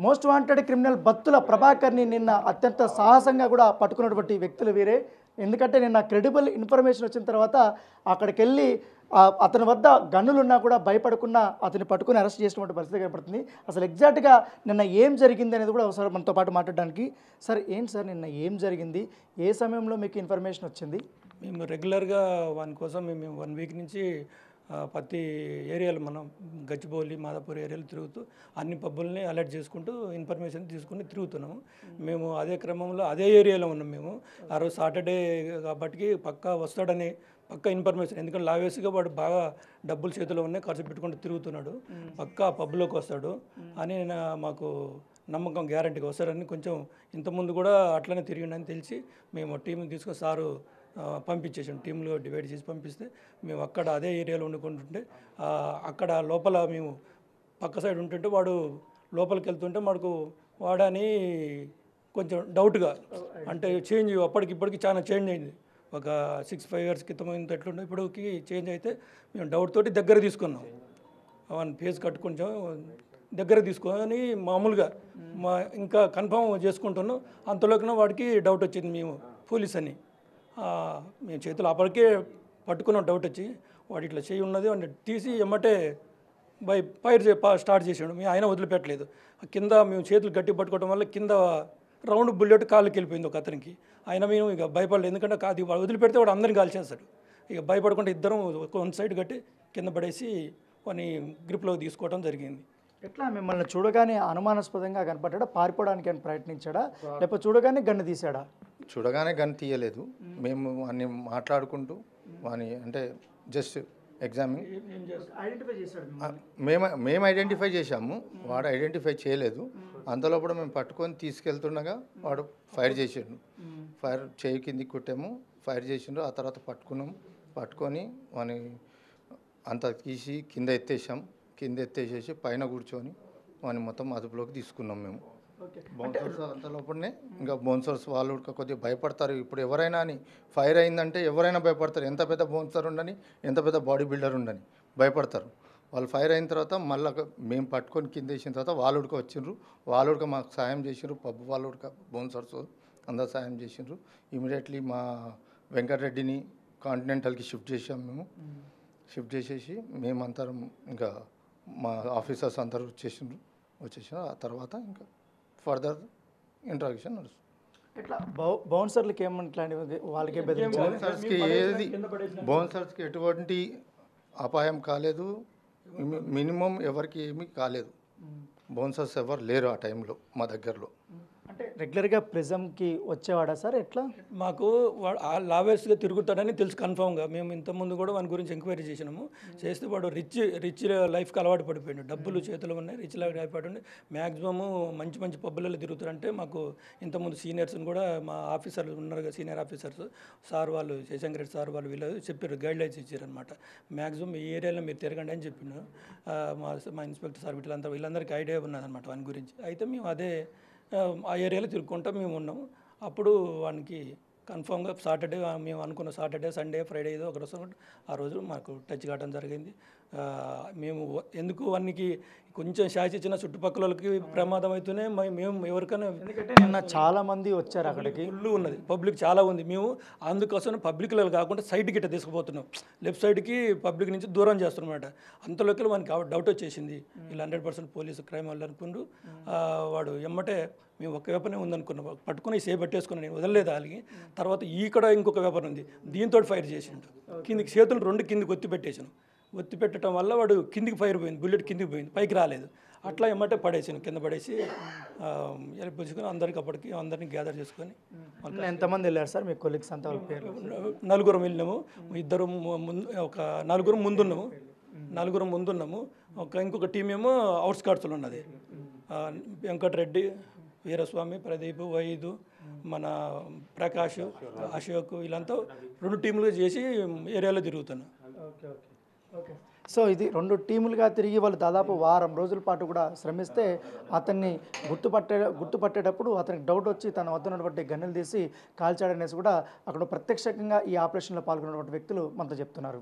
Most wanted criminal Battula ప్రభాకర్ని నిన్న అత్యంత సాహసంగా కూడా పట్టుకున్నటువంటి వ్యక్తులు వీరే. ఎందుకంటే నిన్న క్రెడిబుల్ ఇన్ఫర్మేషన్ వచ్చిన తర్వాత అక్కడికి వెళ్ళి అతని వద్ద గన్నులున్నా కూడా భయపడకుండా అతన్ని పట్టుకుని అరెస్ట్ చేసినటువంటి పరిస్థితి కనపడుతుంది. అసలు ఎగ్జాక్ట్గా నిన్న ఏం జరిగింది అనేది కూడా ఒకసారి మనతో పాటు మాట్లాడడానికి. సార్ ఏంటి సార్ నిన్న ఏం జరిగింది, ఏ సమయంలో మీకు ఇన్ఫర్మేషన్ వచ్చింది? మేము రెగ్యులర్గా వాని కోసం మేము 1 వీక్ నుంచి ప్రతి ఏరియాలో మనం గచ్చిబౌలి మాదాపూర్ ఏరియాలో తిరుగుతూ అన్ని పబ్బుల్ని అలర్ట్ చేసుకుంటూ ఇన్ఫర్మేషన్ తీసుకుని తిరుగుతున్నాము. మేము అదే క్రమంలో అదే ఏరియాలో ఉన్నాం. మేము ఆ రోజు సాటర్డే కాబట్టి పక్కా వస్తాడని పక్కా ఇన్ఫర్మేషన్, ఎందుకంటే లావేస్గా వాడు బాగా డబ్బులు చేతిలో ఉన్నాయి, ఖర్చు పెట్టుకుంటూ తిరుగుతున్నాడు, పక్కా పబ్లోకి వస్తాడు అని మాకు నమ్మకం, గ్యారంటీగా వస్తాడని. కొంచెం ఇంతకుముందు కూడా అట్లనే తిరిగిండని తెలిసి మేము టీంని తీసుకొని సారు పంపించేసాం. టీంలో డివైడ్ చేసి పంపిస్తే మేము అక్కడ అదే ఏరియాలో వండుకుంటుంటే అక్కడ లోపల మేము పక్క సైడ్ ఉంటుంటే వాడు లోపలికి వెళ్తుంటే మనకు వాడని కొంచెం డౌట్గా, అంటే చేంజ్ అప్పటికిప్పటికి చాలా చేంజ్ అయింది. ఒక 6-5 years క్రితం ఇంత ఎట్లుండే ఇప్పటికి చేంజ్ అయితే మేము డౌట్ తోటి దగ్గర తీసుకున్నాం. వన్ ఫేస్ కట్టు కొంచెం దగ్గర తీసుకొని మామూలుగా ఇంకా కన్ఫర్మ్ చేసుకుంటున్నాం. అంతలోకి వాడికి డౌట్ వచ్చింది, మేము పోలీస్ అని. మేము చేతులు అప్పటికే పట్టుకున్న డౌట్ వచ్చి వాడు ఇట్లా చేయి ఉన్నది వాడిని తీసి ఎమ్మటే ఫైర్ స్టార్ట్ చేసాడు. మేము ఆయన వదిలిపెట్టలేదు. కింద మేము చేతులు గట్టి పట్టుకోవడం వల్ల కింద రౌండ్ బుల్లెట్ కాళ్ళకి వెళ్ళిపోయింది ఒక అతనికి. ఆయన మేము ఇక భయపడలేదు, ఎందుకంటే అది వాడు వదిలిపెడితే వాడు అందరిని కాల్చేస్తాడు. ఇక భయపడకుండా ఇద్దరం 1 సైడ్ కట్టి కింద పడేసి వాని గ్రిప్లో తీసుకోవడం జరిగింది. ఎట్లా మిమ్మల్ని చూడగానే అనుమానాస్పదంగా కనపడ్డా, పారిపోవడానికి అని ప్రయత్నించాడా, లేకపోతే చూడగానే గన్ను తీసాడా? చూడగానే గన్ను తీయలేదు. మేము అన్ని మాట్లాడుకుంటూ వాని అంటే జస్ట్ ఎగ్జామిన్ మేము ఐడెంటిఫై చేశాము, వాడు ఐడెంటిఫై చేయలేదు. అంతలోపల మేము పట్టుకొని తీసుకెళ్తుండగా వాడు ఫైర్ చేసిండు. ఫైర్ చేయి కిందికి కొట్టాము, ఫైర్ చేసిండు. ఆ తర్వాత పట్టుకొని వాని అంత తీసి కింద ఎత్తేసేసి పైన కూర్చొని వాని మొత్తం అదుపులోకి తీసుకున్నాం మేము. బౌన్సర్స్ అంతలోపలనే ఇంకా బౌన్సర్స్ వాళ్ళు కొద్దిగా భయపడతారు. ఇప్పుడు ఎవరైనా అని ఫైర్ అయిందంటే ఎవరైనా భయపడతారు. ఎంత పెద్ద బౌన్సర్ ఉండని, ఎంత పెద్ద బాడీ బిల్డర్ ఉండని భయపడతారు. వాళ్ళు ఫైర్ అయిన తర్వాత మళ్ళీ మేము పట్టుకొని కింద వేసిన తర్వాత వాళ్ళు ఉడక వచ్చిండ్రు. వాళ్ళు ఉడక మాకు సాయం చేసిండ్రు. పబ్బు వాళ్ళు ఉడక బౌన్సర్స్ అందరు సాయం చేసిండ్రు. ఇమీడియట్లీ మా వెంకటరెడ్డిని కాంటినెంటల్కి షిఫ్ట్ చేసాం. మేము షిఫ్ట్ చేసేసి మేమందరం ఇంకా మా ఆఫీసర్స్ అందరూ వచ్చేసారు. ఆ తర్వాత ఇంకా ఫర్దర్ ఇంట్రాక్షన్ నడుస్తుంది. ఇట్లా బౌన్సర్లకి ఏమంట్లాంటి వాళ్ళకే బౌన్సర్స్కి ఎటువంటి అపాయం కాలేదు. మినిమం ఎవరికి ఏమీ కాలేదు. బౌన్సర్స్ ఎవరు లేరు ఆ టైంలో మా దగ్గరలో. అంటే రెగ్యులర్గా ప్రిజంకి వచ్చేవాడా సార్? ఎట్లా మాకు వాడు లావేర్స్గా తిరుగుతాడని తెలుసు కన్ఫామ్గా. మేము ఇంతకుముందు కూడా వాని గురించి ఎంక్వైరీ చేసినాము. చేస్తే వాడు రిచ్ లైఫ్కి అలవాటు పడిపోయాడు. డబ్బులు చేతులు ఉన్నాయి, రిచ్ లైఫ్ అయిపోయాడు. మ్యాక్సిమము మంచి పబ్బులలో తిరుగుతారంటే మాకు ఇంతకుముందు సీనియర్స్ని కూడా మా ఆఫీసర్లు ఉన్నారు కదా, సీనియర్ ఆఫీసర్స్ సార్ వాళ్ళు, శశాంకర్ రెడ్డి సార్ వాళ్ళు వీళ్ళు చెప్పారు, గైడ్ లైన్స్ ఇచ్చారనమాట. మ్యాక్సిమం ఈ ఏరియాలో మీరు తిరగండి అని చెప్పిన మా ఇన్స్పెక్టర్ సార్ వీళ్ళందరికీ ఐడియా ఉన్నదన్నమాట వాని గురించి. అయితే మేము అదే ఆ ఏరియాలో తిరుగుకుంటా మేము ఉన్నాము. అప్పుడు వానికి కన్ఫామ్గా సాటర్డే, మేము అనుకున్న సాటర్డే, సండే, ఫ్రైడే ఏదో ఒక రోజు ఆ రోజు మాకు టచ్ కావడం జరిగింది. మేము ఎందుకు వానికి కొంచెం షాష్ ఇచ్చిన చుట్టుపక్కల వాళ్ళకి ప్రమాదం అవుతూనే మేము ఎవరికైనా, నిన్న చాలా మంది వచ్చారు అక్కడికి, ఫుల్ ఉన్నది, పబ్లిక్ చాలా ఉంది. మేము అందుకోసం పబ్లిక్లో కాకుండా సైడ్ గిట్ట తీసుకుపోతున్నాం, లెఫ్ట్ సైడ్కి పబ్లిక్ నుంచి దూరం చేస్తున్నమాట. అంతలోకి మనకి డౌట్ వచ్చేసింది, వీళ్ళు 100% పోలీసు క్రైమ్ వాళ్ళు అనుకుంటూ వాడు ఎమ్మటే మేము ఒక వేపనే ఉందనుకున్నాం, పట్టుకుని సేవ్ పట్టేసుకున్నాను, నేను వదలలేదు వాళ్ళకి. తర్వాత ఇక్కడ ఇంకొక వేపర్ ఉంది, దీంతో ఫైర్ చేసిండు. కిందికి చేతులు 2 కిందికి ఒత్తి పెట్టడం వల్ల వాడు కిందికి ఫైర్ పోయింది, బుల్లెట్ కిందికి పోయింది, పైకి రాలేదు. అట్లా ఏమంటే పడేసాను, కింద పడేసి పుచ్చుకొని అందరినీ గ్యాదర్ చేసుకొని. ఎంతమంది వెళ్ళారు సార్ మీ కొలీగ్స్ అంతా? నలుగురం వెళ్ళినాము, ఒక నలుగురం ముందున్నాము. ఇంకొక టీం ఏమో అవుట్స్కర్ట్స్లో ఉన్నది. వెంకటరెడ్డి, వీరస్వామి, ప్రదీప్, వైదు, మన ప్రకాష్, అశోక్, వీళ్ళంతా 2 టీములుగా చేసి ఏరియాలో తిరుగుతున్నాం. సో ఇది 2 టీములుగా తిరిగి వాళ్ళు దాదాపు వారం రోజుల పాటు కూడా శ్రమిస్తే అతన్ని గుర్తుపట్టేటప్పుడు అతనికి డౌట్ వచ్చి తన వద్ద ఉన్నటువంటి గన్నులు తీసి కాల్చాడనేసి కూడా అక్కడ ప్రత్యక్షంగా ఈ ఆపరేషన్లో పాల్గొన్నటువంటి వ్యక్తులు మనతో చెప్తున్నారు.